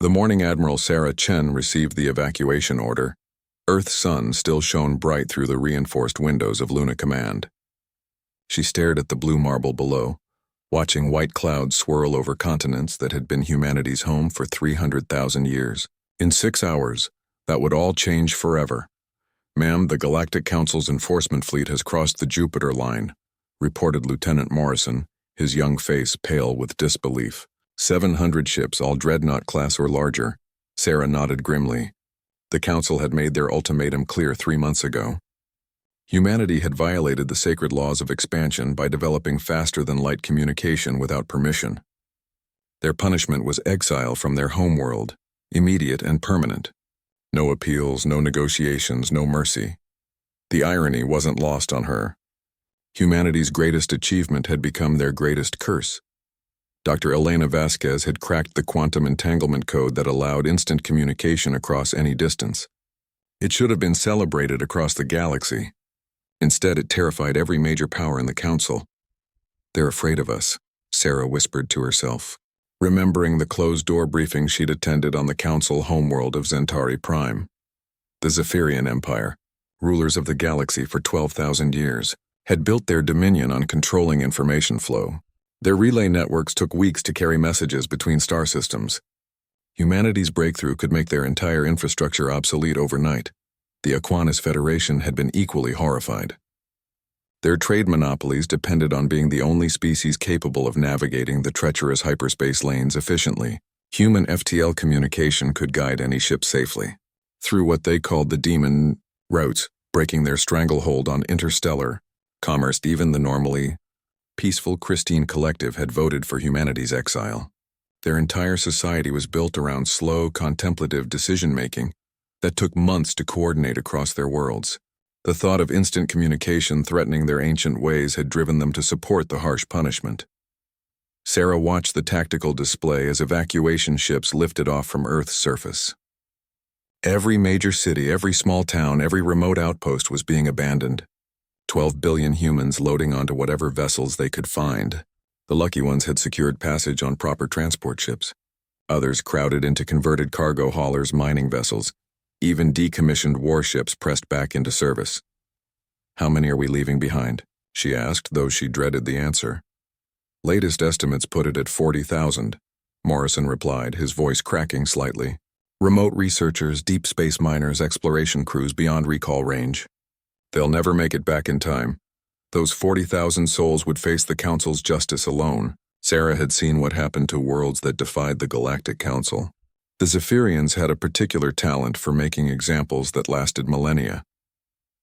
The morning Admiral Sarah Chen received the evacuation order. Earth's sun still shone bright through the reinforced windows of Luna Command. She stared at the blue marble below, watching white clouds swirl over continents that had been humanity's home for 300,000 years. In 6 hours, that would all change forever. "Ma'am, the Galactic Council's enforcement fleet has crossed the Jupiter line," reported Lieutenant Morrison, his young face pale with disbelief. 700 ships, all Dreadnought class or larger. Sarah nodded grimly. The Council had made their ultimatum clear 3 months ago. Humanity had violated the sacred laws of expansion by developing faster-than-light communication without permission. Their punishment was exile from their homeworld, immediate and permanent. No appeals, no negotiations, no mercy. The irony wasn't lost on her. Humanity's greatest achievement had become their greatest curse. Dr. Elena Vasquez had cracked the quantum entanglement code that allowed instant communication across any distance. It should have been celebrated across the galaxy. Instead, it terrified every major power in the Council. "They're afraid of us," Sarah whispered to herself, remembering the closed-door briefing she'd attended on the Council homeworld of Zentari Prime. The Zephyrian Empire, rulers of the galaxy for 12,000 years, had built their dominion on controlling information flow. Their relay networks took weeks to carry messages between star systems. Humanity's breakthrough could make their entire infrastructure obsolete overnight. The Aquinas Federation had been equally horrified. Their trade monopolies depended on being the only species capable of navigating the treacherous hyperspace lanes efficiently. Human FTL communication could guide any ship safely through what they called the demon routes, breaking their stranglehold on interstellar commerce. Even the normally peaceful, Christine collective had voted for humanity's exile. Their entire society was built around slow, contemplative decision-making that took months to coordinate across their worlds. The thought of instant communication threatening their ancient ways had driven them to support the harsh punishment. Sarah watched the tactical display as evacuation ships lifted off from Earth's surface. Every major city, every small town, every remote outpost was being abandoned. 12 billion humans loading onto whatever vessels they could find. The lucky ones had secured passage on proper transport ships. Others crowded into converted cargo haulers, mining vessels. Even decommissioned warships pressed back into service. "How many are we leaving behind?" she asked, though she dreaded the answer. "Latest estimates put it at 40,000, Morrison replied, his voice cracking slightly. "Remote researchers, deep space miners, exploration crews beyond recall range. They'll never make it back in time. Those 40,000 souls would face the Council's justice alone." Sarah had seen what happened to worlds that defied the Galactic Council. The Zephyrians had a particular talent for making examples that lasted millennia.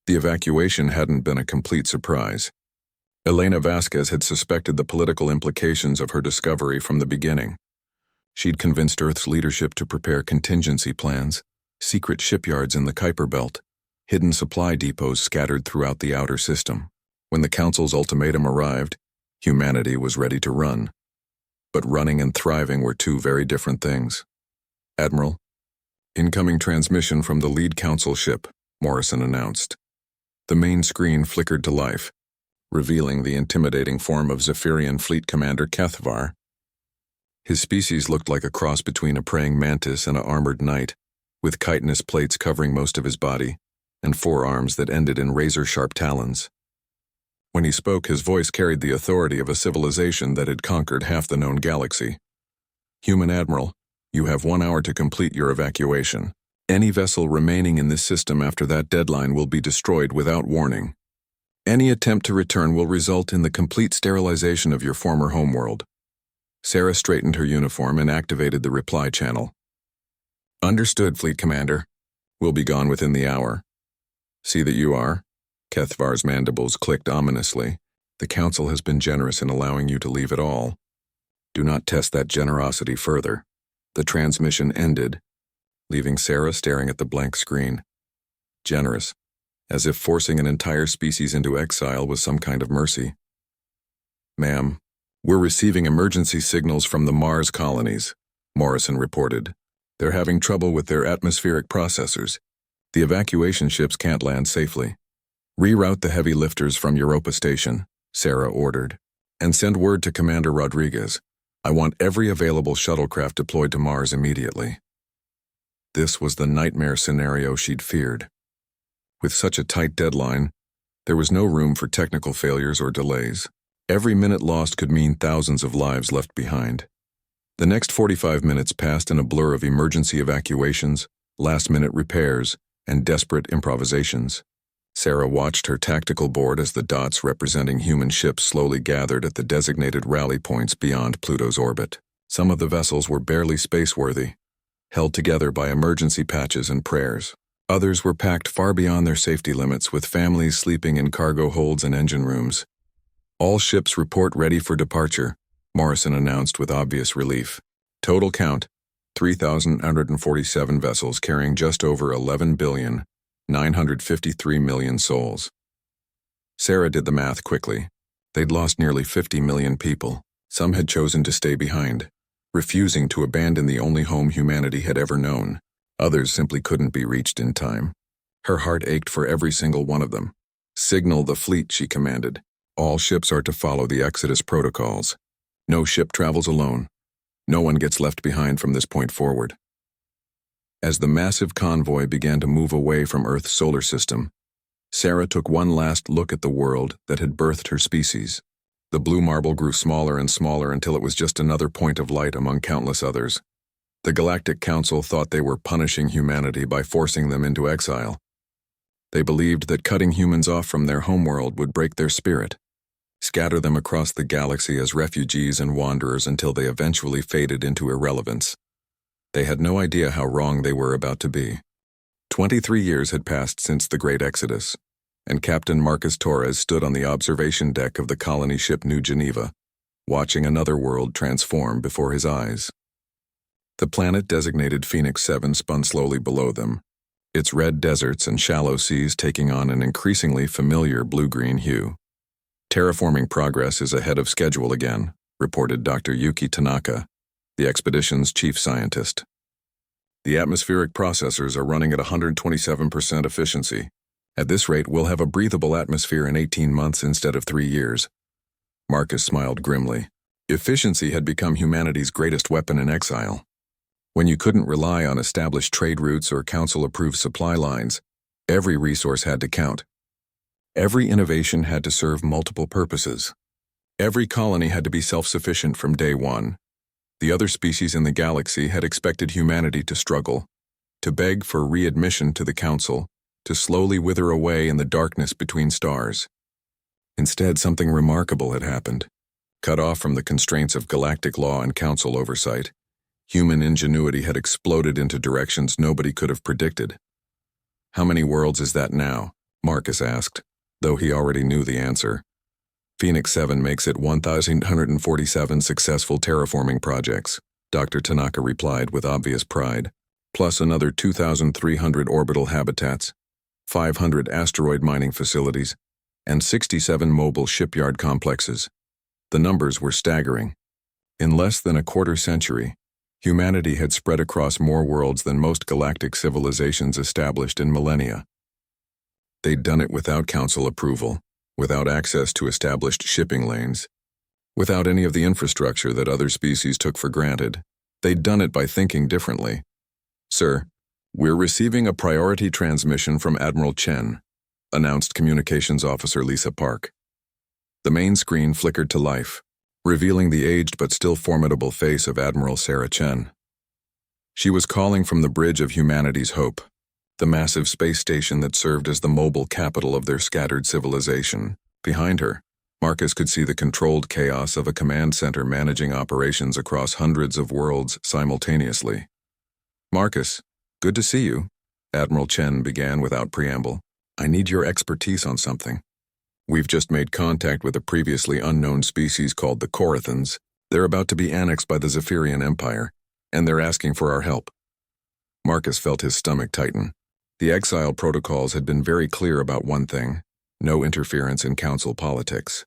The evacuation hadn't been a complete surprise. Elena Vasquez had suspected the political implications of her discovery from the beginning. She'd convinced Earth's leadership to prepare contingency plans, secret shipyards in the Kuiper Belt, hidden supply depots scattered throughout the outer system. When the Council's ultimatum arrived, humanity was ready to run. But running and thriving were two very different things. "Admiral, incoming transmission from the lead Council ship," Morrison announced. The main screen flickered to life, revealing the intimidating form of Zephyrian Fleet Commander Kethvar. His species looked like a cross between a praying mantis and an armored knight, with chitinous plates covering most of his body, and forearms that ended in razor-sharp talons. When he spoke, his voice carried the authority of a civilization that had conquered half the known galaxy. "Human Admiral, you have 1 hour to complete your evacuation. Any vessel remaining in this system after that deadline will be destroyed without warning. Any attempt to return will result in the complete sterilization of your former homeworld." Sarah straightened her uniform and activated the reply channel. "Understood, Fleet Commander. We'll be gone within the hour." "See that you are." Kethvar's mandibles clicked ominously. "The Council has been generous in allowing you to leave at all. Do not test that generosity further." The transmission ended, leaving Sarah staring at the blank screen. Generous, as if forcing an entire species into exile was some kind of mercy. "Ma'am, we're receiving emergency signals from the Mars colonies," Morrison reported. "They're having trouble with their atmospheric processors. The evacuation ships can't land safely. Reroute the heavy lifters from Europa Station," Sarah ordered, "and send word to Commander Rodriguez. I want every available shuttlecraft deployed to Mars immediately." This was the nightmare scenario she'd feared. With such a tight deadline, there was no room for technical failures or delays. Every minute lost could mean thousands of lives left behind. The next 45 minutes passed in a blur of emergency evacuations, last-minute repairs, and desperate improvisations. Sarah watched her tactical board as the dots representing human ships slowly gathered at the designated rally points beyond Pluto's orbit. Some of the vessels were barely space-worthy, held together by emergency patches and prayers. Others were packed far beyond their safety limits, with families sleeping in cargo holds and engine rooms. "All ships report ready for departure," Morrison announced with obvious relief. Total count, 3,147 vessels carrying just over 11,953,000,000 souls. Sarah did the math quickly. They'd lost nearly 50 million people. Some had chosen to stay behind, refusing to abandon the only home humanity had ever known. Others simply couldn't be reached in time. Her heart ached for every single one of them. "Signal the fleet," she commanded. "All ships are to follow the Exodus protocols. No ship travels alone. No one gets left behind from this point forward." As the massive convoy began to move away from Earth's solar system, Sarah took one last look at the world that had birthed her species. The blue marble grew smaller and smaller until it was just another point of light among countless others. The Galactic Council thought they were punishing humanity by forcing them into exile. They believed that cutting humans off from their homeworld would break their spirit, scatter them across the galaxy as refugees and wanderers until they eventually faded into irrelevance. They had no idea how wrong they were about to be. 23 years had passed since the Great Exodus, and Captain Marcus Torres stood on the observation deck of the colony ship New Geneva, watching another world transform before his eyes. The planet designated Phoenix 7 spun slowly below them, its red deserts and shallow seas taking on an increasingly familiar blue-green hue. "Terraforming progress is ahead of schedule again," reported Dr. Yuki Tanaka, the expedition's chief scientist. "The atmospheric processors are running at 127% efficiency. At this rate, we'll have a breathable atmosphere in 18 months instead of 3 years. Marcus smiled grimly. Efficiency had become humanity's greatest weapon in exile. When you couldn't rely on established trade routes or council-approved supply lines, every resource had to count. Every innovation had to serve multiple purposes. Every colony had to be self-sufficient from day one. The other species in the galaxy had expected humanity to struggle, to beg for readmission to the council, to slowly wither away in the darkness between stars. Instead, something remarkable had happened. Cut off from the constraints of galactic law and council oversight, human ingenuity had exploded into directions nobody could have predicted. "How many worlds is that now?" Marcus asked, though he already knew the answer. "Phoenix 7 makes it 1,147 successful terraforming projects," Dr. Tanaka replied with obvious pride, "plus another 2,300 orbital habitats, 500 asteroid mining facilities, and 67 mobile shipyard complexes." The numbers were staggering. In less than a quarter century, humanity had spread across more worlds than most galactic civilizations established in millennia. They'd done it without council approval, without access to established shipping lanes, without any of the infrastructure that other species took for granted. They'd done it by thinking differently. "Sir, we're receiving a priority transmission from Admiral Chen," announced Communications Officer Lisa Park. The main screen flickered to life, revealing the aged but still formidable face of Admiral Sarah Chen. She was calling from the bridge of humanity's hope, the massive space station that served as the mobile capital of their scattered civilization. Behind her, Marcus could see the controlled chaos of a command center managing operations across hundreds of worlds simultaneously. "Marcus, good to see you," Admiral Chen began without preamble. "I need your expertise on something. We've just made contact with a previously unknown species called the Corathans. They're about to be annexed by the Zephyrian Empire, and they're asking for our help." Marcus felt his stomach tighten. The exile protocols had been very clear about one thing: no interference in council politics.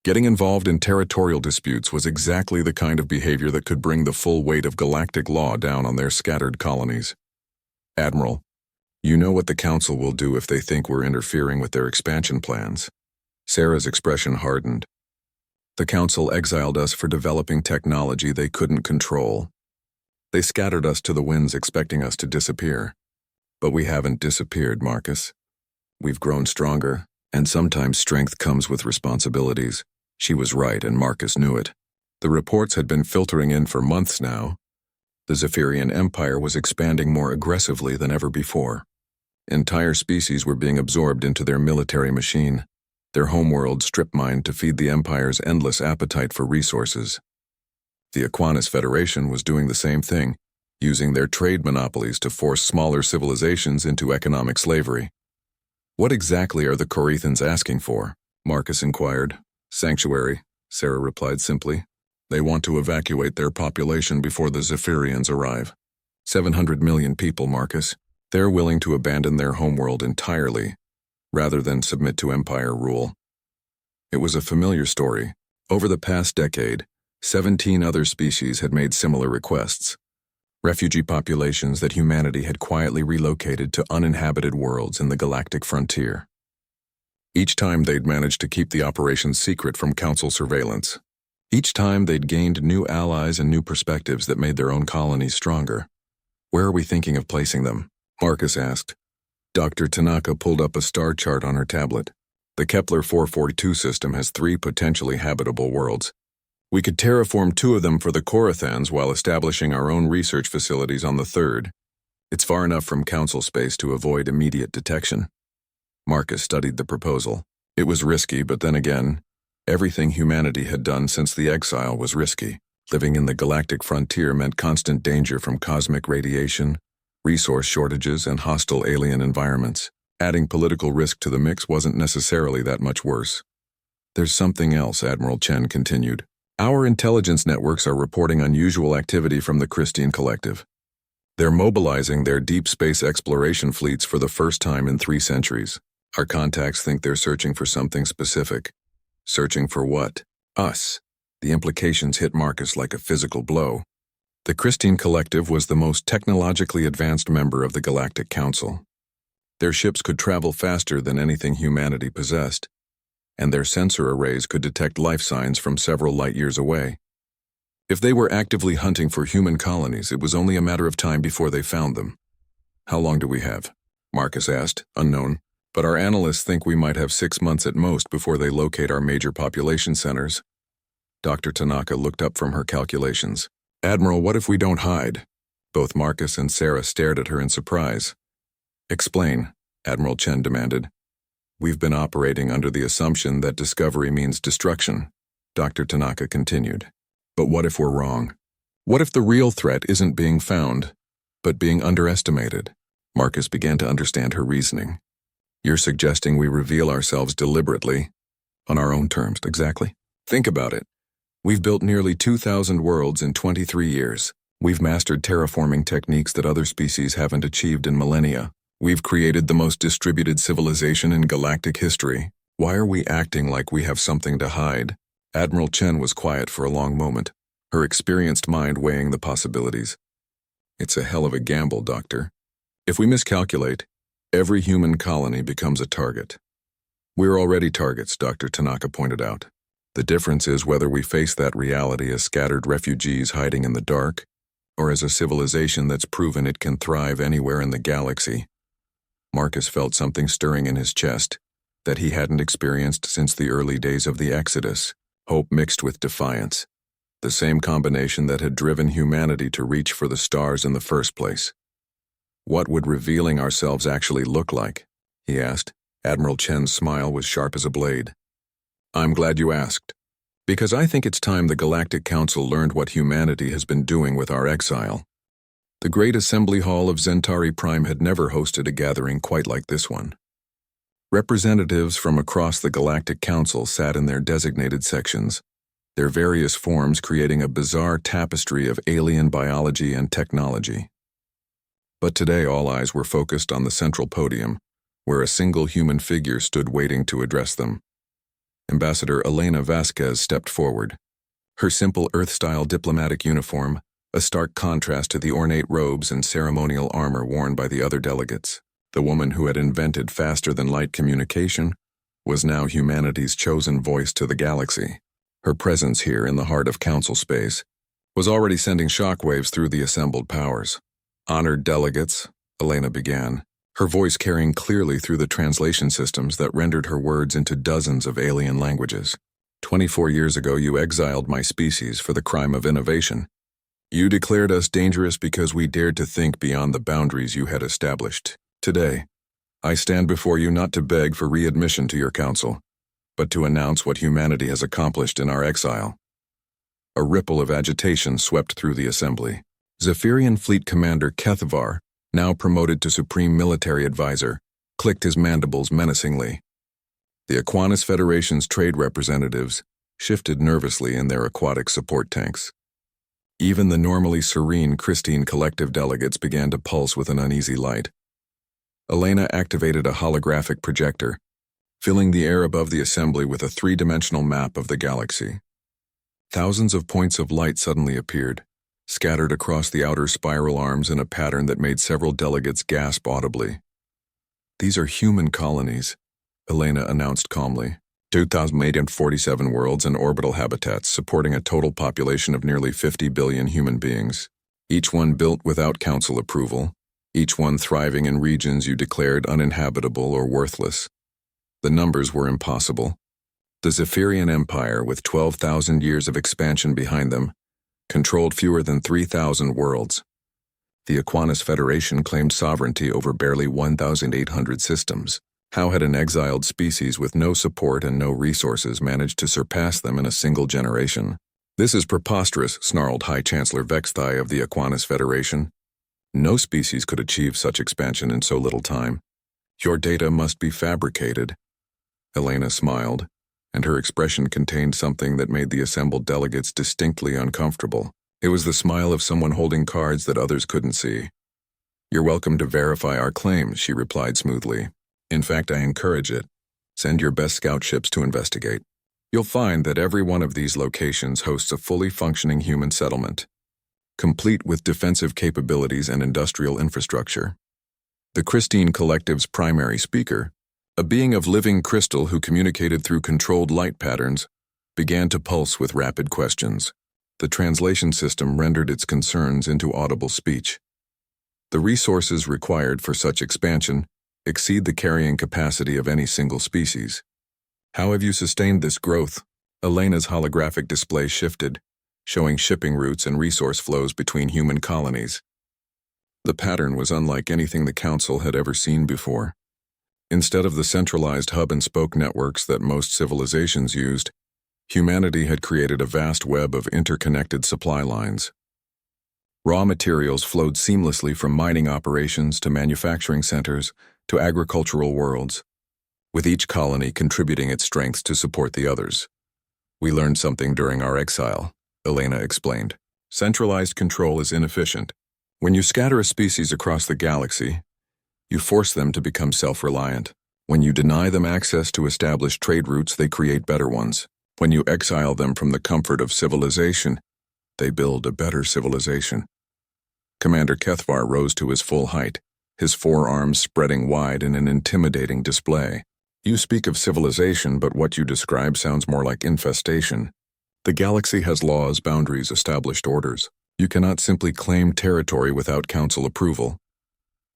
Getting involved in territorial disputes was exactly the kind of behavior that could bring the full weight of galactic law down on their scattered colonies. "Admiral, you know what the council will do if they think we're interfering with their expansion plans." Sarah's expression hardened. "The council exiled us for developing technology they couldn't control. They scattered us to the winds expecting us to disappear. But we haven't disappeared, Marcus. We've grown stronger, and sometimes strength comes with responsibilities. She was right, and Marcus knew it. The reports had been filtering in for months now. The Zephyrian Empire was expanding more aggressively than ever before. Entire species were being absorbed into their military machine, their homeworld strip-mined to feed the Empire's endless appetite for resources. The Aquinas Federation was doing the same thing, using their trade monopolies to force smaller civilizations into economic slavery. What exactly are the Corethans asking for? Marcus inquired. Sanctuary, Sarah replied simply. They want to evacuate their population before the Zephyrians arrive. 700 million people, Marcus. They're willing to abandon their homeworld entirely, rather than submit to Empire rule. It was a familiar story. Over the past decade, 17 other species had made similar requests. Refugee populations that humanity had quietly relocated to uninhabited worlds in the galactic frontier. Each time they'd managed to keep the operation secret from Council surveillance. Each time they'd gained new allies and new perspectives that made their own colonies stronger. Where are we thinking of placing them? Marcus asked. Dr. Tanaka pulled up a star chart on her tablet. The Kepler 442 system has 3 potentially habitable worlds. We could terraform 2 of them for the Corethans while establishing our own research facilities on the 3rd. It's far enough from Council space to avoid immediate detection. Marcus studied the proposal. It was risky, but then again, everything humanity had done since the Exile was risky. Living in the galactic frontier meant constant danger from cosmic radiation, resource shortages, and hostile alien environments. Adding political risk to the mix wasn't necessarily that much worse. There's something else, Admiral Chen continued. Our intelligence networks are reporting unusual activity from the Christine Collective. They're mobilizing their deep space exploration fleets for the first time in 3 centuries. Our contacts think they're searching for something specific. Searching for what? Us. The implications hit Marcus like a physical blow. The Christine Collective was the most technologically advanced member of the Galactic Council. Their ships could travel faster than anything humanity possessed, and their sensor arrays could detect life signs from several light years away. If they were actively hunting for human colonies, it was only a matter of time before they found them. How long do we have? Marcus asked, unknown, but our analysts think we might have 6 months at most before they locate our major population centers. Dr. Tanaka looked up from her calculations. Admiral, what if we don't hide? Both Marcus and Sarah stared at her in surprise. Explain, Admiral Chen demanded. We've been operating under the assumption that discovery means destruction, Dr. Tanaka continued. But what if we're wrong? What if the real threat isn't being found, but being underestimated? Marcus began to understand her reasoning. You're suggesting we reveal ourselves deliberately, on our own terms, exactly? Think about it. We've built nearly 2,000 worlds in 23 years. We've mastered terraforming techniques that other species haven't achieved in millennia. We've created the most distributed civilization in galactic history. Why are we acting like we have something to hide? Admiral Chen was quiet for a long moment, her experienced mind weighing the possibilities. It's a hell of a gamble, Doctor. If we miscalculate, every human colony becomes a target. We're already targets, Dr. Tanaka pointed out. The difference is whether we face that reality as scattered refugees hiding in the dark, or as a civilization that's proven it can thrive anywhere in the galaxy. Marcus felt something stirring in his chest that he hadn't experienced since the early days of the Exodus, hope mixed with defiance, the same combination that had driven humanity to reach for the stars in the first place. What would revealing ourselves actually look like? He asked. Admiral Chen's smile was sharp as a blade. I'm glad you asked, because I think it's time the Galactic Council learned what humanity has been doing with our exile. The Great Assembly Hall of Zentari Prime had never hosted a gathering quite like this one. Representatives from across the Galactic Council sat in their designated sections, their various forms creating a bizarre tapestry of alien biology and technology. But today all eyes were focused on the central podium, where a single human figure stood waiting to address them. Ambassador Elena Vasquez stepped forward. Her simple Earth-style diplomatic uniform, a stark contrast to the ornate robes and ceremonial armor worn by the other delegates. The woman who had invented faster-than-light communication was now humanity's chosen voice to the galaxy. Her presence here in the heart of Council space was already sending shockwaves through the assembled powers. Honored delegates, Elena began, her voice carrying clearly through the translation systems that rendered her words into dozens of alien languages. 24 years ago, you exiled my species for the crime of innovation. You declared us dangerous because we dared to think beyond the boundaries you had established. Today, I stand before you not to beg for readmission to your council, but to announce what humanity has accomplished in our exile. A ripple of agitation swept through the assembly. Zephyrian Fleet Commander Kethavar, now promoted to Supreme Military Advisor, clicked his mandibles menacingly. The Aquanis Federation's trade representatives shifted nervously in their aquatic support tanks. Even the normally serene Christine Collective delegates began to pulse with an uneasy light. Elena activated a holographic projector, filling the air above the assembly with a three-dimensional map of the galaxy. Thousands of points of light suddenly appeared, scattered across the outer spiral arms in a pattern that made several delegates gasp audibly. These are human colonies, Elena announced calmly. 2,847 worlds and orbital habitats supporting a total population of nearly 50 billion human beings, each one built without council approval, each one thriving in regions you declared uninhabitable or worthless. The numbers were impossible. The Zephyrian Empire, with 12,000 years of expansion behind them, controlled fewer than 3,000 worlds. The Aquanis Federation claimed sovereignty over barely 1,800 systems. How had an exiled species with no support and no resources managed to surpass them in a single generation? This is preposterous, snarled High Chancellor Vexthai of the Aquanis Federation. No species could achieve such expansion in so little time. Your data must be fabricated. Elena smiled, and her expression contained something that made the assembled delegates distinctly uncomfortable. It was the smile of someone holding cards that others couldn't see. You're welcome to verify our claims, she replied smoothly. In fact, I encourage it. Send your best scout ships to investigate. You'll find that every one of these locations hosts a fully functioning human settlement, complete with defensive capabilities and industrial infrastructure. The Christine Collective's primary speaker, a being of living crystal who communicated through controlled light patterns, began to pulse with rapid questions. The translation system rendered its concerns into audible speech. The resources required for such expansion exceed the carrying capacity of any single species. How have you sustained this growth? Elena's holographic display shifted, showing shipping routes and resource flows between human colonies. The pattern was unlike anything the Council had ever seen before. Instead of the centralized hub-and-spoke networks that most civilizations used, humanity had created a vast web of interconnected supply lines. Raw materials flowed seamlessly from mining operations to manufacturing centers to agricultural worlds, with each colony contributing its strengths to support the others. We learned something during our exile, Elena explained. Centralized control is inefficient. When you scatter a species across the galaxy, you force them to become self-reliant. When you deny them access to established trade routes, they create better ones. When you exile them from the comfort of civilization, they build a better civilization. Commander Kethvar rose to his full height, his forearms spreading wide in an intimidating display. You speak of civilization, but what you describe sounds more like infestation. The galaxy has laws, boundaries, established orders. You cannot simply claim territory without council approval.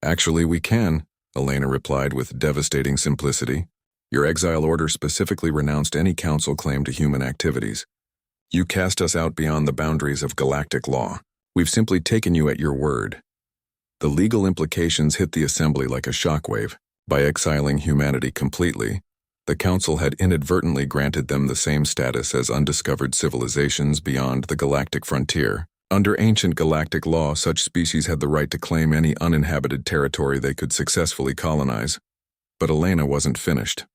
Actually, we can, Elena replied with devastating simplicity. Your exile order specifically renounced any council claim to human activities. You cast us out beyond the boundaries of galactic law. We've simply taken you at your word. The legal implications hit the assembly like a shockwave. By exiling humanity completely, the Council had inadvertently granted them the same status as undiscovered civilizations beyond the galactic frontier. Under ancient galactic law, such species had the right to claim any uninhabited territory they could successfully colonize. But Elena wasn't finished.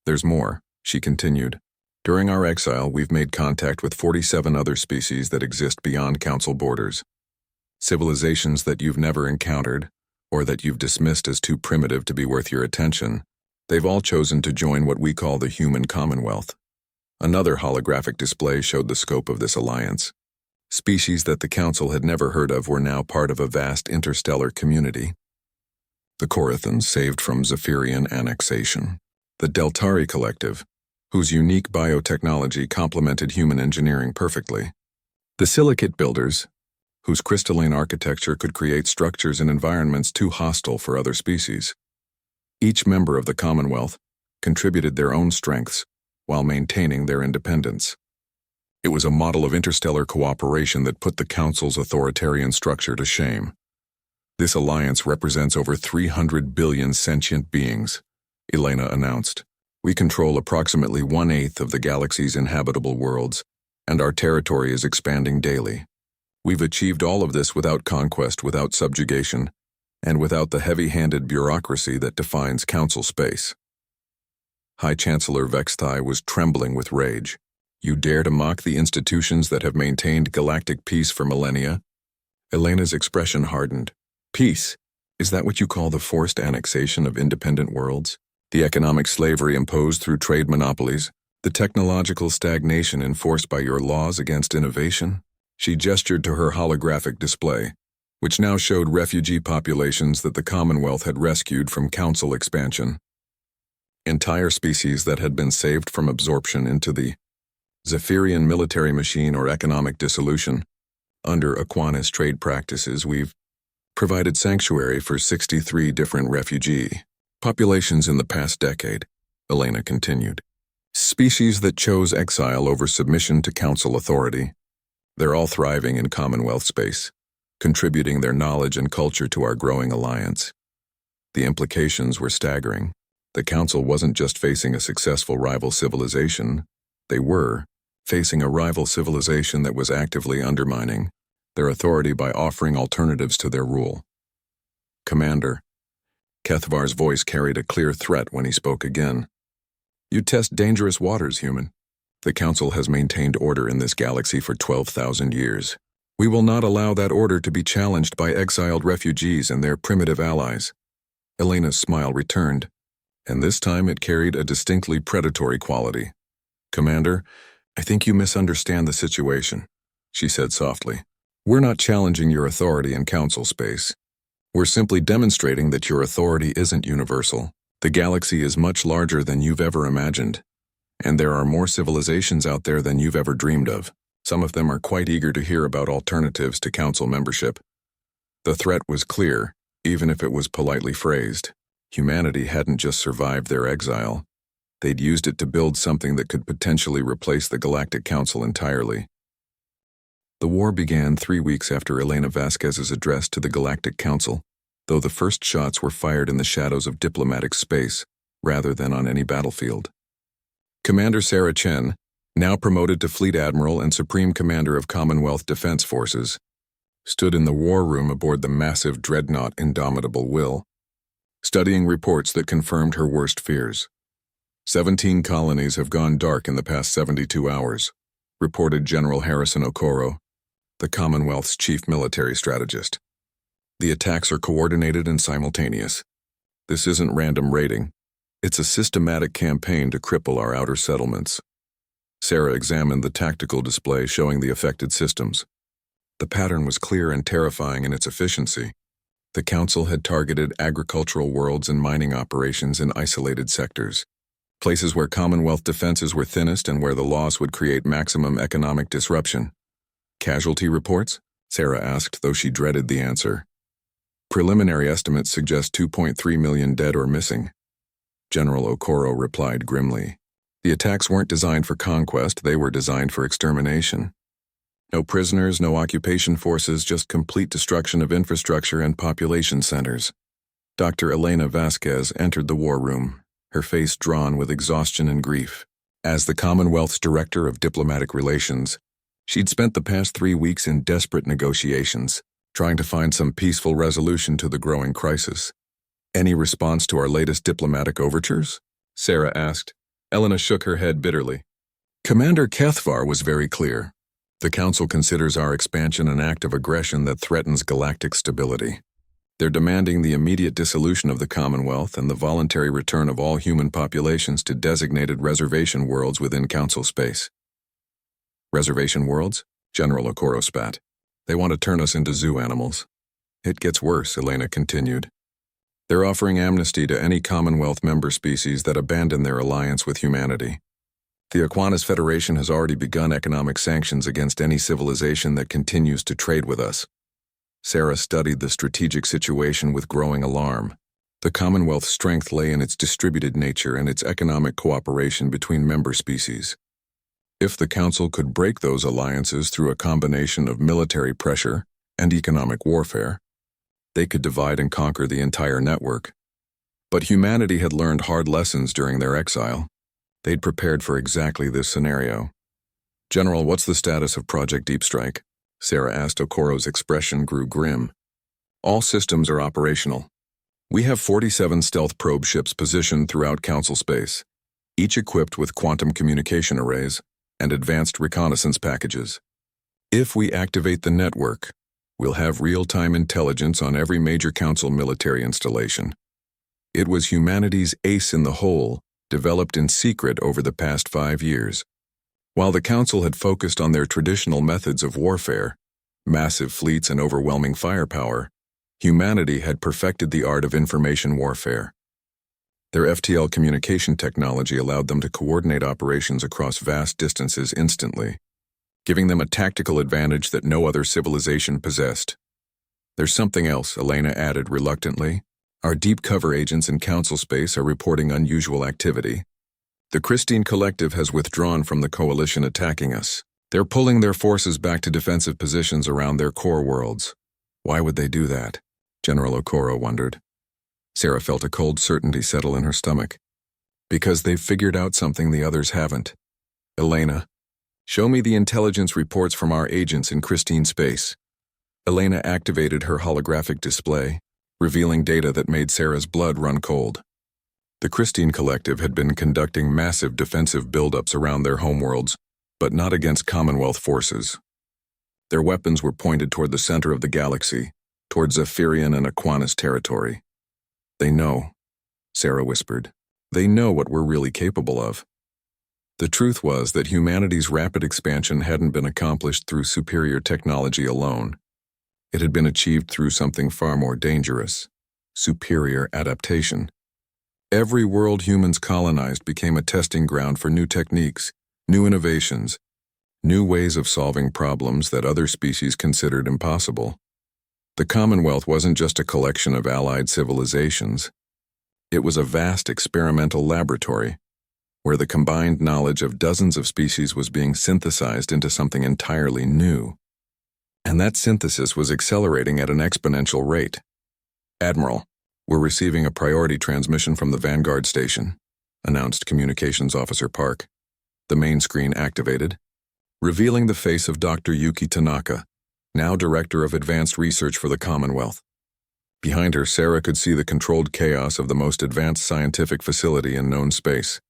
There's more, she continued. During our exile, we've made contact with 47 other species that exist beyond Council borders. Civilizations that you've never encountered, or that you've dismissed as too primitive to be worth your attention. They've all chosen to join what we call the Human Commonwealth. Another holographic display showed the scope of this alliance. Species that the Council had never heard of were now part of a vast interstellar community. The Corathans, saved from Zephyrian annexation. The Deltari Collective, whose unique biotechnology complemented human engineering perfectly. The silicate builders, whose crystalline architecture could create structures and environments too hostile for other species. Each member of the Commonwealth contributed their own strengths while maintaining their independence. It was a model of interstellar cooperation that put the Council's authoritarian structure to shame. This alliance represents over 300 billion sentient beings, Elena announced. We control approximately 1/8 of the galaxy's inhabitable worlds, and our territory is expanding daily. We've achieved all of this without conquest, without subjugation, and without the heavy-handed bureaucracy that defines Council space. High Chancellor Vexthai was trembling with rage. You dare to mock the institutions that have maintained galactic peace for millennia? Elena's expression hardened. Peace? Is that what you call the forced annexation of independent worlds? The economic slavery imposed through trade monopolies? The technological stagnation enforced by your laws against innovation? She gestured to her holographic display, which now showed refugee populations that the Commonwealth had rescued from Council expansion. Entire species that had been saved from absorption into the Zephyrian military machine or economic dissolution. Under Aquinas trade practices, we've provided sanctuary for 63 different refugee populations in the past decade, Elena continued. Species that chose exile over submission to Council authority. They're all thriving in Commonwealth space, contributing their knowledge and culture to our growing alliance. The implications were staggering. The Council wasn't just facing a successful rival civilization, they were facing a rival civilization that was actively undermining their authority by offering alternatives to their rule. Commander, Kethvar's voice carried a clear threat when he spoke again. You test dangerous waters, human. The Council has maintained order in this galaxy for 12,000 years. We will not allow that order to be challenged by exiled refugees and their primitive allies. Elena's smile returned, and this time it carried a distinctly predatory quality. Commander, I think you misunderstand the situation, she said softly. We're not challenging your authority in Council space. We're simply demonstrating that your authority isn't universal. The galaxy is much larger than you've ever imagined, and there are more civilizations out there than you've ever dreamed of. Some of them are quite eager to hear about alternatives to Council membership. The threat was clear, even if it was politely phrased. Humanity hadn't just survived their exile. They'd used it to build something that could potentially replace the Galactic Council entirely. The war began 3 weeks after Elena Vasquez's address to the Galactic Council, though the first shots were fired in the shadows of diplomatic space, rather than on any battlefield. Commander Sarah Chen, now promoted to Fleet Admiral and Supreme Commander of Commonwealth Defense Forces, stood in the war room aboard the massive dreadnought Indomitable Will, studying reports that confirmed her worst fears. 17 colonies have gone dark in the past 72 hours, reported General Harrison Okoro, the Commonwealth's chief military strategist. The attacks are coordinated and simultaneous. This isn't random raiding. It's a systematic campaign to cripple our outer settlements. Sarah examined the tactical display showing the affected systems. The pattern was clear and terrifying in its efficiency. The Council had targeted agricultural worlds and mining operations in isolated sectors, places where Commonwealth defenses were thinnest and where the loss would create maximum economic disruption. Casualty reports? Sarah asked, though she dreaded the answer. Preliminary estimates suggest 2.3 million dead or missing. General Okoro replied grimly. The attacks weren't designed for conquest, they were designed for extermination. No prisoners, no occupation forces, just complete destruction of infrastructure and population centers. Dr. Elena Vasquez entered the war room, her face drawn with exhaustion and grief. As the Commonwealth's Director of Diplomatic Relations, she'd spent the past 3 weeks in desperate negotiations, trying to find some peaceful resolution to the growing crisis. Any response to our latest diplomatic overtures? Sarah asked. Elena shook her head bitterly. Commander Kethvar was very clear. The Council considers our expansion an act of aggression that threatens galactic stability. They're demanding the immediate dissolution of the Commonwealth and the voluntary return of all human populations to designated reservation worlds within Council space. Reservation worlds? General Okoro spat. They want to turn us into zoo animals. It gets worse, Elena continued. They're offering amnesty to any Commonwealth member species that abandon their alliance with humanity. The Aquinas Federation has already begun economic sanctions against any civilization that continues to trade with us. Sarah studied the strategic situation with growing alarm. The Commonwealth's strength lay in its distributed nature and its economic cooperation between member species. If the Council could break those alliances through a combination of military pressure and economic warfare, they could divide and conquer the entire network. But humanity had learned hard lessons during their exile. They'd prepared for exactly this scenario. "General, what's the status of Project Deep Strike?" Sarah asked. Okoro's expression grew grim. "All systems are operational. We have 47 stealth probe ships positioned throughout Council space, each equipped with quantum communication arrays and advanced reconnaissance packages. If we activate the network, we'll have real-time intelligence on every major Council military installation. It was humanity's ace in the hole, developed in secret over the past 5 years. While the Council had focused on their traditional methods of warfare, massive fleets and overwhelming firepower, humanity had perfected the art of information warfare. Their FTL communication technology allowed them to coordinate operations across vast distances instantly, giving them a tactical advantage that no other civilization possessed. "There's something else," Elena added reluctantly. "Our deep cover agents in Council space are reporting unusual activity. The Christine Collective has withdrawn from the coalition attacking us. They're pulling their forces back to defensive positions around their core worlds." "Why would they do that?" General Okoro wondered. Sarah felt a cold certainty settle in her stomach. "Because they've figured out something the others haven't. Elena, show me the intelligence reports from our agents in Christine space." Elena activated her holographic display, revealing data that made Sarah's blood run cold. The Christine Collective had been conducting massive defensive buildups around their homeworlds, but not against Commonwealth forces. Their weapons were pointed toward the center of the galaxy, toward Zephyrian and Aquinas territory. "They know," Sarah whispered. "They know what we're really capable of." The truth was that humanity's rapid expansion hadn't been accomplished through superior technology alone. It had been achieved through something far more dangerous: superior adaptation. Every world humans colonized became a testing ground for new techniques, new innovations, new ways of solving problems that other species considered impossible. The Commonwealth wasn't just a collection of allied civilizations. It was a vast experimental laboratory, where the combined knowledge of dozens of species was being synthesized into something entirely new. And that synthesis was accelerating at an exponential rate. "Admiral, we're receiving a priority transmission from the Vanguard station," announced Communications Officer Park. The main screen activated, revealing the face of Dr. Yuki Tanaka, now Director of Advanced Research for the Commonwealth. Behind her, Sarah could see the controlled chaos of the most advanced scientific facility in known space.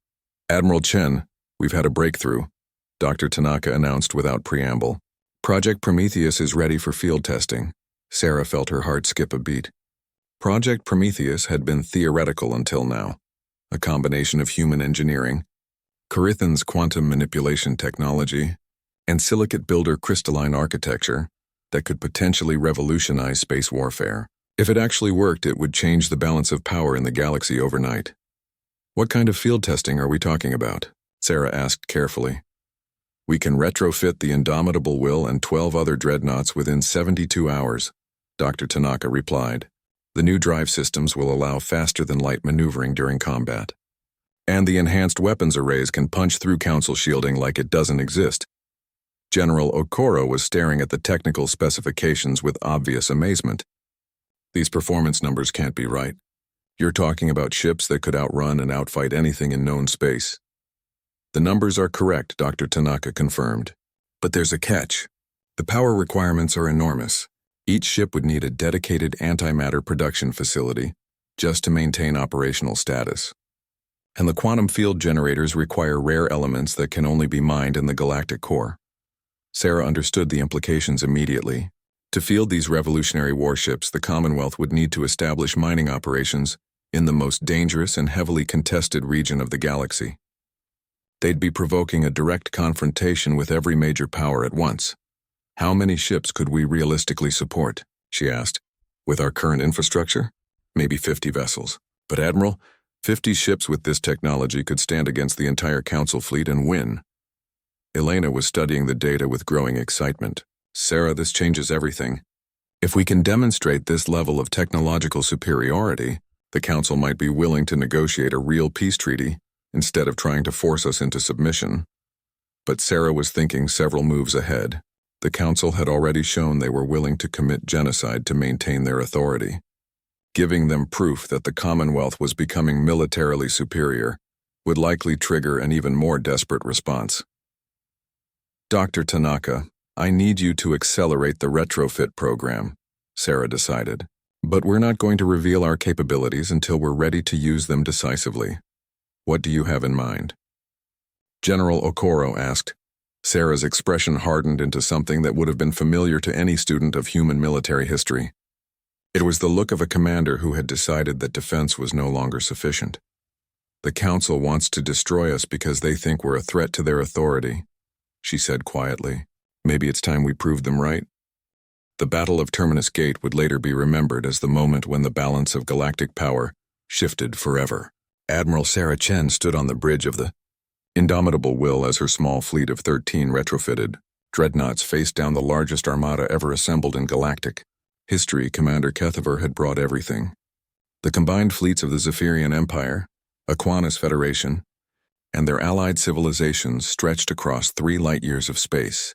"Admiral Chen, we've had a breakthrough," Dr. Tanaka announced without preamble. "Project Prometheus is ready for field testing." Sarah felt her heart skip a beat. Project Prometheus had been theoretical until now, a combination of human engineering, Corithan's quantum manipulation technology, and silicate builder crystalline architecture that could potentially revolutionize space warfare. If it actually worked, it would change the balance of power in the galaxy overnight. "What kind of field testing are we talking about?" Sarah asked carefully. "We can retrofit the Indomitable Will and 12 other dreadnoughts within 72 hours, Dr. Tanaka replied. "The new drive systems will allow faster-than-light maneuvering during combat. And the enhanced weapons arrays can punch through Council shielding like it doesn't exist." General Okoro was staring at the technical specifications with obvious amazement. "These performance numbers can't be right. You're talking about ships that could outrun and outfight anything in known space." "The numbers are correct," Dr. Tanaka confirmed. "But there's a catch. The power requirements are enormous. Each ship would need a dedicated antimatter production facility just to maintain operational status. And the quantum field generators require rare elements that can only be mined in the galactic core." Sarah understood the implications immediately. To field these revolutionary warships, the Commonwealth would need to establish mining operations in the most dangerous and heavily contested region of the galaxy. They'd be provoking a direct confrontation with every major power at once. "How many ships could we realistically support?" she asked. "With our current infrastructure? Maybe 50 vessels. But Admiral, 50 ships with this technology could stand against the entire Council fleet and win. Elena was studying the data with growing excitement. Sarah, this changes everything. If we can demonstrate this level of technological superiority, the Council might be willing to negotiate a real peace treaty instead of trying to force us into submission. But Sarah was thinking several moves ahead. The Council had already shown they were willing to commit genocide to maintain their authority. Giving them proof that the Commonwealth was becoming militarily superior would likely trigger an even more desperate response. Dr. Tanaka, I need you to accelerate the retrofit program, Sarah decided. But we're not going to reveal our capabilities until we're ready to use them decisively. What do you have in mind? General Okoro asked. Sarah's expression hardened into something that would have been familiar to any student of human military history. It was the look of a commander who had decided that defense was no longer sufficient. The Council wants to destroy us because they think we're a threat to their authority, she said quietly. Maybe it's time we proved them right. The Battle of Terminus Gate would later be remembered as the moment when the balance of galactic power shifted forever. Admiral Sarah Chen stood on the bridge of the Indomitable Will as her small fleet of 13 retrofitted dreadnoughts faced down the largest armada ever assembled in galactic history. Commander Kethavar had brought everything. The combined fleets of the Zephyrian Empire, Aquanus Federation, and their allied civilizations stretched across 3 light-years of space.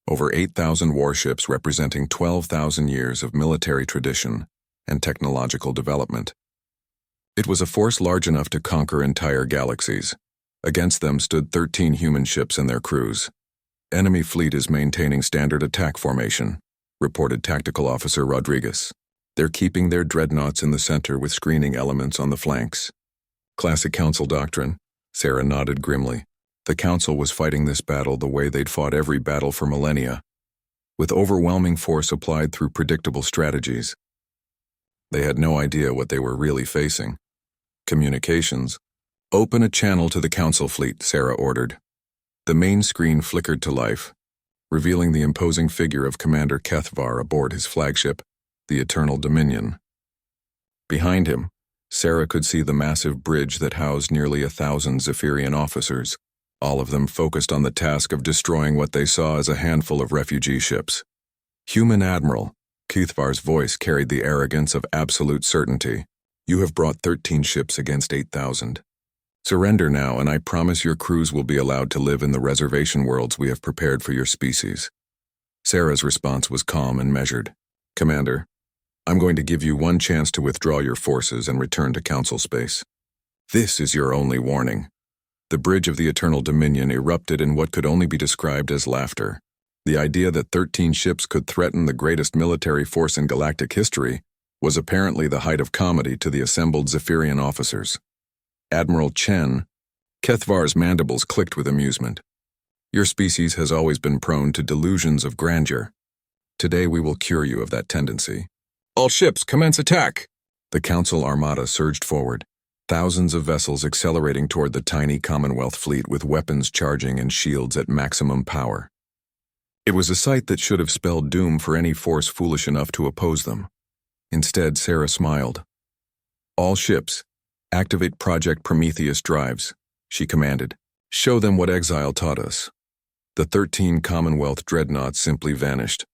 Over 8,000 warships representing 12,000 years of military tradition and technological development. It was a force large enough to conquer entire galaxies. Against them stood 13 human ships and their crews. Enemy fleet is maintaining standard attack formation, reported Tactical Officer Rodriguez. They're keeping their dreadnoughts in the center with screening elements on the flanks. Classic Council doctrine, Sarah nodded grimly. The Council was fighting this battle the way they'd fought every battle for millennia, with overwhelming force applied through predictable strategies. They had no idea what they were really facing. Communications. Open a channel to the Council fleet, Sarah ordered. The main screen flickered to life, revealing the imposing figure of Commander Kethavar aboard his flagship, the Eternal Dominion. Behind him, Sarah could see the massive bridge that housed nearly 1,000 Zephyrian officers, all of them focused on the task of destroying what they saw as a handful of refugee ships. Human Admiral, Kethavar's voice carried the arrogance of absolute certainty. You have brought 13 ships against 8,000. Surrender now, and I promise your crews will be allowed to live in the reservation worlds we have prepared for your species. Sarah's response was calm and measured. Commander, I'm going to give you one chance to withdraw your forces and return to Council space. This is your only warning. The bridge of the Eternal Dominion erupted in what could only be described as laughter. The idea that 13 ships could threaten the greatest military force in galactic history was apparently the height of comedy to the assembled Zephyrian officers. Admiral Chen, Kethavar's mandibles clicked with amusement. Your species has always been prone to delusions of grandeur. Today we will cure you of that tendency. All ships, commence attack! The Council armada surged forward, thousands of vessels accelerating toward the tiny Commonwealth fleet with weapons charging and shields at maximum power. It was a sight that should have spelled doom for any force foolish enough to oppose them. Instead, Sarah smiled. All ships, activate Project Prometheus drives, she commanded. Show them what Exile taught us. The 13 Commonwealth dreadnoughts simply vanished.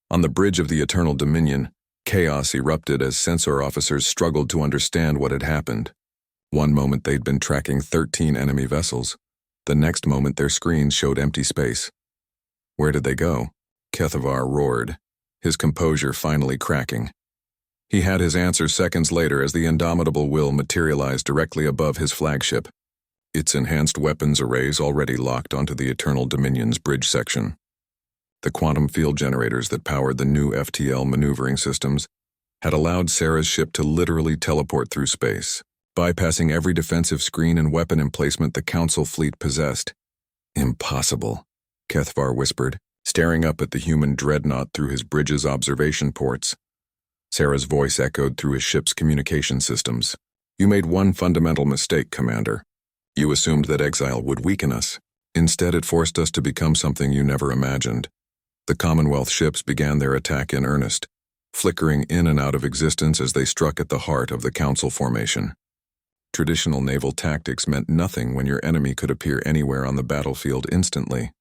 On the bridge of the Eternal Dominion, chaos erupted as sensor officers struggled to understand what had happened. One moment they'd been tracking 13 enemy vessels. The next moment their screens showed empty space. Where did they go? Kethavar roared, his composure finally cracking. He had his answer seconds later as the Indomitable Will materialized directly above his flagship, its enhanced weapons arrays already locked onto the Eternal Dominion's bridge section. The quantum field generators that powered the new FTL maneuvering systems had allowed Sarah's ship to literally teleport through space, bypassing every defensive screen and weapon emplacement the Council fleet possessed. Impossible, Kethavar whispered, staring up at the human dreadnought through his bridge's observation ports. Sarah's voice echoed through his ship's communication systems. You made one fundamental mistake, Commander. You assumed that Exile would weaken us. Instead, it forced us to become something you never imagined. The Commonwealth ships began their attack in earnest, flickering in and out of existence as they struck at the heart of the Council formation. Traditional naval tactics meant nothing when your enemy could appear anywhere on the battlefield instantly.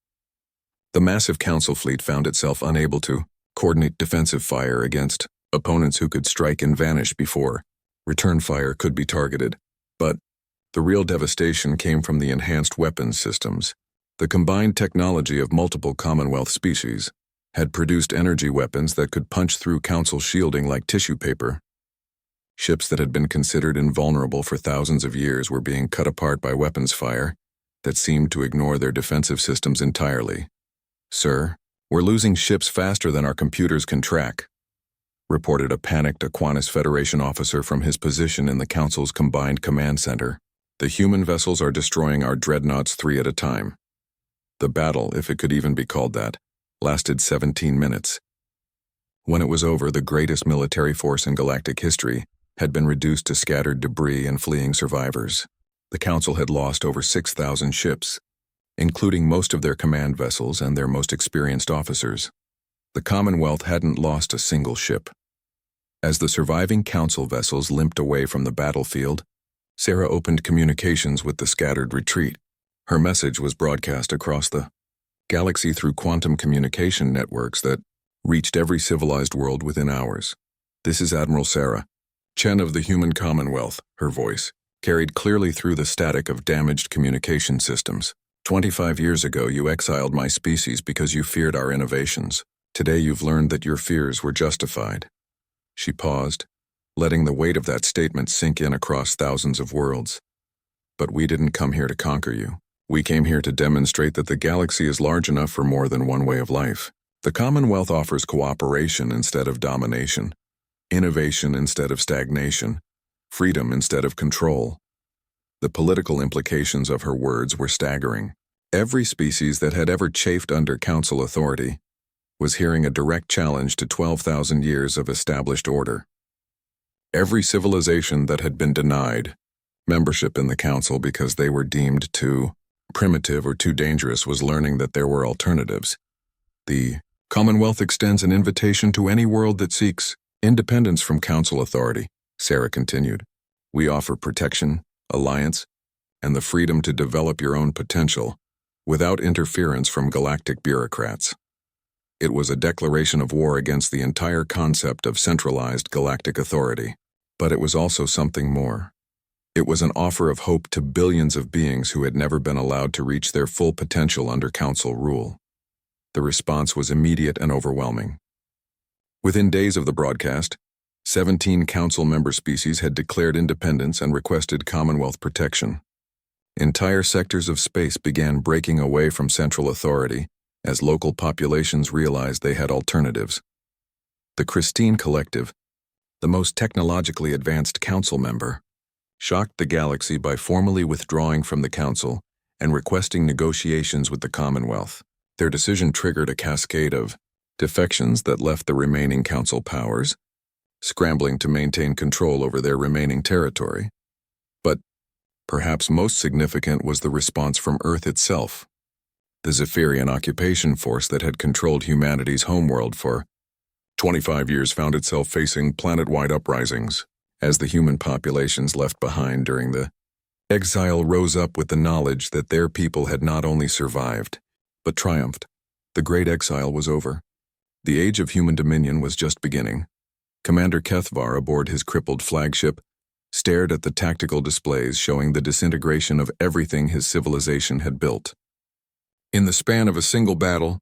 The massive Council fleet found itself unable to coordinate defensive fire against opponents who could strike and vanish before return fire could be targeted. But the real devastation came from the enhanced weapons systems. The combined technology of multiple Commonwealth species had produced energy weapons that could punch through Council shielding like tissue paper. Ships that had been considered invulnerable for thousands of years were being cut apart by weapons fire that seemed to ignore their defensive systems entirely. "Sir, we're losing ships faster than our computers can track," reported a panicked Aquinas Federation officer from his position in the Council's combined command center. "The human vessels are destroying our dreadnoughts 3 at a time." The battle, if it could even be called that, lasted 17 minutes. When it was over, the greatest military force in galactic history had been reduced to scattered debris and fleeing survivors. The Council had lost over 6,000 ships, including most of their command vessels and their most experienced officers. The Commonwealth hadn't lost a single ship. As the surviving Council vessels limped away from the battlefield, Sarah opened communications with the scattered retreat. Her message was broadcast across the galaxy through quantum communication networks that reached every civilized world within hours. "This is Admiral Sarah, Chen of the Human Commonwealth," her voice carried clearly through the static of damaged communication systems. 25 years ago, you exiled my species because you feared our innovations. Today you've learned that your fears were justified." She paused, letting the weight of that statement sink in across thousands of worlds. "But we didn't come here to conquer you. We came here to demonstrate that the galaxy is large enough for more than one way of life. The Commonwealth offers cooperation instead of domination, innovation instead of stagnation, freedom instead of control." The political implications of her words were staggering. Every species that had ever chafed under Council authority was hearing a direct challenge to 12,000 years of established order. Every civilization that had been denied membership in the Council because they were deemed too primitive or too dangerous was learning that there were alternatives. "The Commonwealth extends an invitation to any world that seeks independence from Council authority," Sarah continued. "We offer protection, alliance, and the freedom to develop your own potential without interference from galactic bureaucrats." It was a declaration of war against the entire concept of centralized galactic authority. But it was also something more. It was an offer of hope to billions of beings who had never been allowed to reach their full potential under Council rule. The response was immediate and overwhelming. Within days of the broadcast, 17 Council member species had declared independence and requested Commonwealth protection. Entire sectors of space began breaking away from central authority as local populations realized they had alternatives. The Christine Collective, the most technologically advanced Council member, shocked the galaxy by formally withdrawing from the Council and requesting negotiations with the Commonwealth. Their decision triggered a cascade of defections that left the remaining Council powers scrambling to maintain control over their remaining territory. But perhaps most significant was the response from Earth itself. The Zephyrian occupation force that had controlled humanity's homeworld for 25 years found itself facing planet-wide uprisings as the human populations left behind during the Exile rose up with the knowledge that their people had not only survived, but triumphed. The Great Exile was over. The age of human dominion was just beginning. Commander Kethvar, aboard his crippled flagship, stared at the tactical displays showing the disintegration of everything his civilization had built. In the span of a single battle,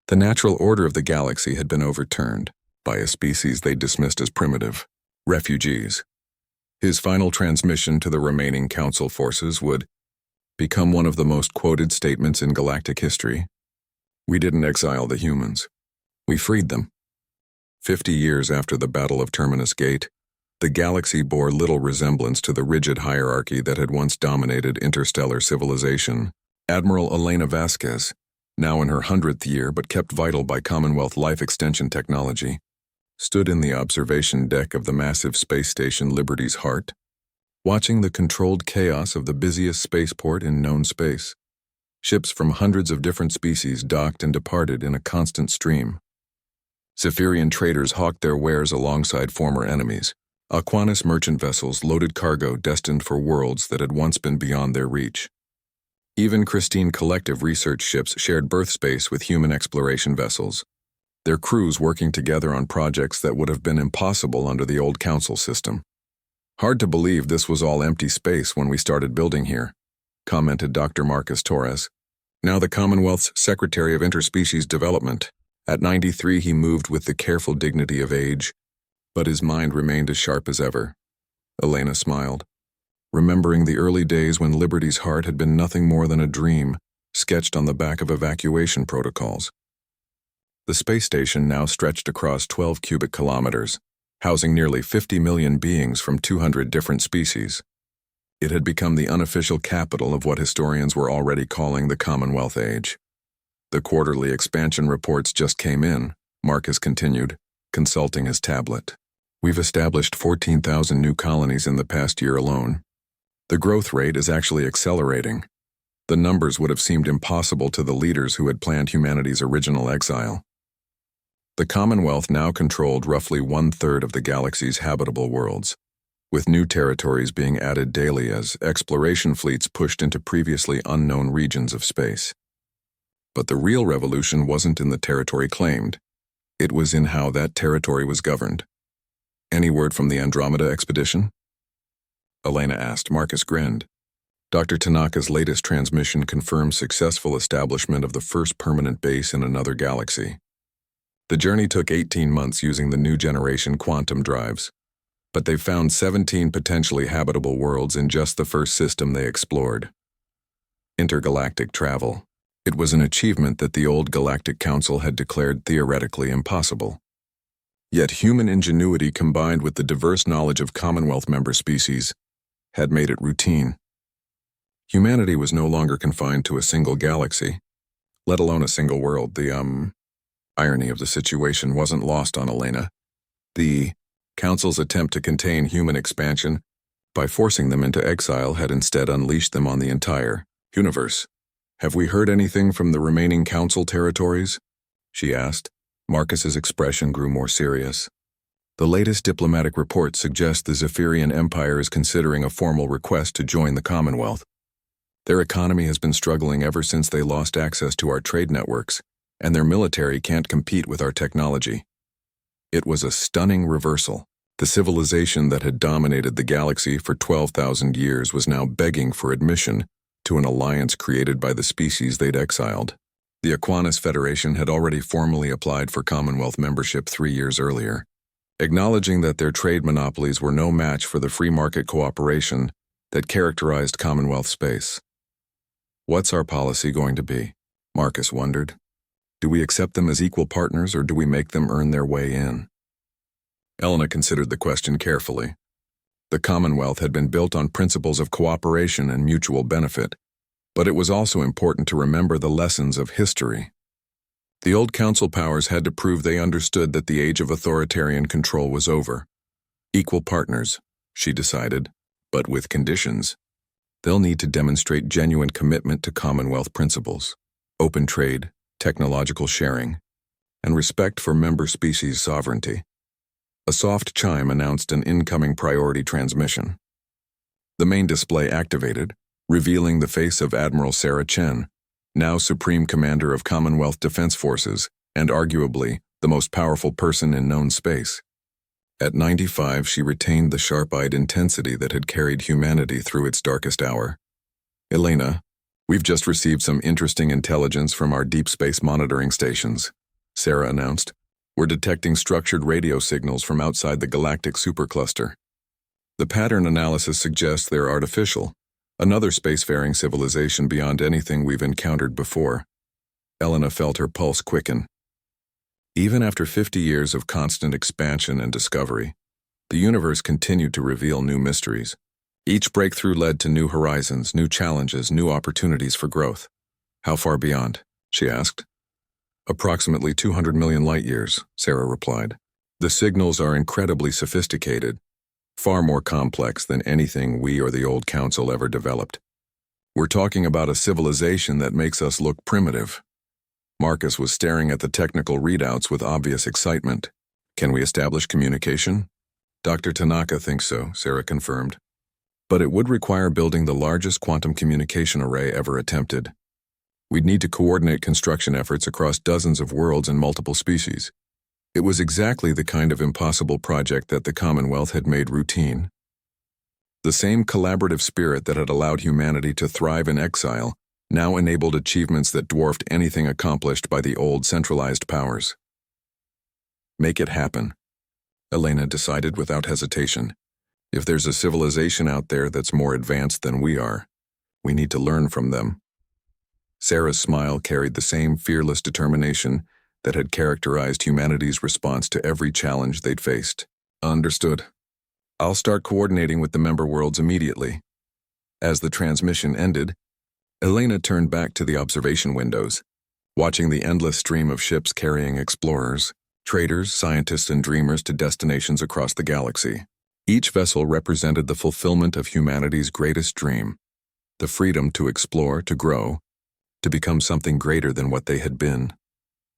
the natural order of the galaxy had been overturned by a species they dismissed as primitive, refugees. His final transmission to the remaining Council forces would become one of the most quoted statements in galactic history. "We didn't exile the humans. We freed them." 50 years after the Battle of Terminus Gate, the galaxy bore little resemblance to the rigid hierarchy that had once dominated interstellar civilization. Admiral Elena Vasquez, now in her 100th year but kept vital by Commonwealth life extension technology, stood in the observation deck of the massive space station Liberty's Heart, watching the controlled chaos of the busiest spaceport in known space. Ships from hundreds of different species docked and departed in a constant stream. Zephyrian traders hawked their wares alongside former enemies, Aquinas merchant vessels loaded cargo destined for worlds that had once been beyond their reach. Even Christine collective research ships shared berth space with human exploration vessels, their crews working together on projects that would have been impossible under the old council system. "Hard to believe this was all empty space when we started building here," commented Dr. Marcus Torres, now the Commonwealth's Secretary of Interspecies Development. At 93, he moved with the careful dignity of age, but his mind remained as sharp as ever. Elena smiled, remembering the early days when Liberty's heart had been nothing more than a dream sketched on the back of evacuation protocols. The space station now stretched across 12 cubic kilometers, housing nearly 50 million beings from 200 different species. It had become the unofficial capital of what historians were already calling the Commonwealth Age. The quarterly expansion reports just came in, Marcus continued, consulting his tablet. "We've established 14,000 new colonies in the past year alone. The growth rate is actually accelerating. The numbers would have seemed impossible to the leaders who had planned humanity's original exile." The Commonwealth now controlled roughly 1/3 of the galaxy's habitable worlds, with new territories being added daily as exploration fleets pushed into previously unknown regions of space. But the real revolution wasn't in the territory claimed. It was in how that territory was governed. "Any word from the Andromeda expedition?" Elena asked. Marcus grinned. Dr. Tanaka's latest transmission confirmed successful establishment of the first permanent base in another galaxy. The journey took 18 months using the new generation quantum drives, but they found 17 potentially habitable worlds in just the first system they explored. Intergalactic travel. It was an achievement that the old Galactic Council had declared theoretically impossible. Yet human ingenuity combined with the diverse knowledge of Commonwealth member species had made it routine. Humanity was no longer confined to a single galaxy, let alone a single world. The irony of the situation wasn't lost on Elena. The Council's attempt to contain human expansion by forcing them into exile had instead unleashed them on the entire universe. "Have we heard anything from the remaining Council territories?" she asked. Marcus's expression grew more serious. "The latest diplomatic reports suggest the Zephyrian Empire is considering a formal request to join the Commonwealth. Their economy has been struggling ever since they lost access to our trade networks, and their military can't compete with our technology." It was a stunning reversal. The civilization that had dominated the galaxy for 12,000 years was now begging for admission to an alliance created by the species they'd exiled. The Aquinas Federation had already formally applied for Commonwealth membership 3 years earlier, acknowledging that their trade monopolies were no match for the free market cooperation that characterized Commonwealth space. "What's our policy going to be?" Marcus wondered. "Do we accept them as equal partners, or do we make them earn their way in?" Elena considered the question carefully. The Commonwealth had been built on principles of cooperation and mutual benefit, but it was also important to remember the lessons of history. The old council powers had to prove they understood that the age of authoritarian control was over. Equal partners, she decided, but with conditions. They'll need to demonstrate genuine commitment to Commonwealth principles, open trade, technological sharing, and respect for member species sovereignty. A soft chime announced an incoming priority transmission. The main display activated, revealing the face of Admiral Sarah Chen, now Supreme Commander of Commonwealth Defense Forces and arguably the most powerful person in known space. At 95, she retained the sharp-eyed intensity that had carried humanity through its darkest hour. "Elena, we've just received some interesting intelligence from our deep space monitoring stations," Sarah announced. "We're detecting structured radio signals from outside the galactic supercluster. The pattern analysis suggests they're artificial, another spacefaring civilization beyond anything we've encountered before." Elena felt her pulse quicken. Even after 50 years of constant expansion and discovery, the universe continued to reveal new mysteries. Each breakthrough led to new horizons, new challenges, new opportunities for growth. "How far beyond?" she asked. "Approximately 200 million light-years," Sarah replied. "The signals are incredibly sophisticated, far more complex than anything we or the old council ever developed. We're talking about a civilization that makes us look primitive." Marcus was staring at the technical readouts with obvious excitement. "Can we establish communication?" Dr. Tanaka thinks so, Sarah confirmed. But it would require building the largest quantum communication array ever attempted. We'd need to coordinate construction efforts across dozens of worlds and multiple species. It was exactly the kind of impossible project that the Commonwealth had made routine. The same collaborative spirit that had allowed humanity to thrive in exile now enabled achievements that dwarfed anything accomplished by the old centralized powers. Make it happen, Elena decided without hesitation. If there's a civilization out there that's more advanced than we are, we need to learn from them. Sarah's smile carried the same fearless determination that had characterized humanity's response to every challenge they'd faced. Understood. I'll start coordinating with the member worlds immediately. As the transmission ended, Elena turned back to the observation windows, watching the endless stream of ships carrying explorers, traders, scientists, and dreamers to destinations across the galaxy. Each vessel represented the fulfillment of humanity's greatest dream, the freedom to explore, to grow, to become something greater than what they had been.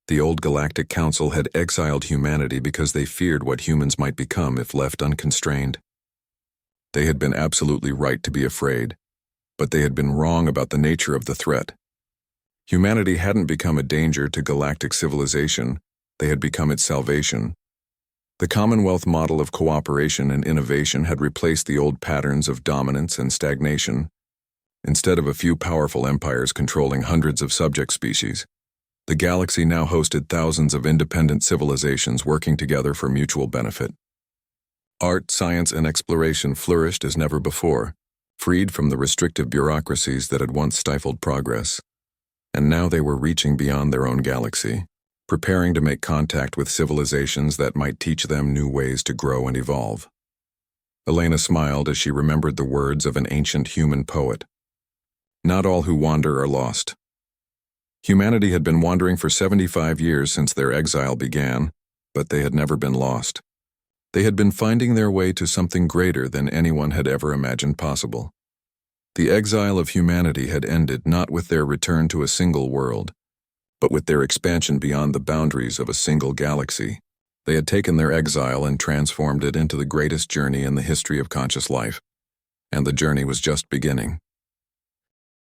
The old Galactic Council had exiled humanity because they feared what humans might become if left unconstrained. They had been absolutely right to be afraid, but they had been wrong about the nature of the threat. Humanity hadn't become a danger to galactic civilization, they had become its salvation. The Commonwealth model of cooperation and innovation had replaced the old patterns of dominance and stagnation. Instead of a few powerful empires controlling hundreds of subject species, the galaxy now hosted thousands of independent civilizations working together for mutual benefit. Art, science, and exploration flourished as never before, freed from the restrictive bureaucracies that had once stifled progress. And now they were reaching beyond their own galaxy, preparing to make contact with civilizations that might teach them new ways to grow and evolve. Elena smiled as she remembered the words of an ancient human poet. Not all who wander are lost. Humanity had been wandering for 75 years since their exile began, but they had never been lost. They had been finding their way to something greater than anyone had ever imagined possible. The exile of humanity had ended not with their return to a single world, but with their expansion beyond the boundaries of a single galaxy. They had taken their exile and transformed it into the greatest journey in the history of conscious life, and the journey was just beginning.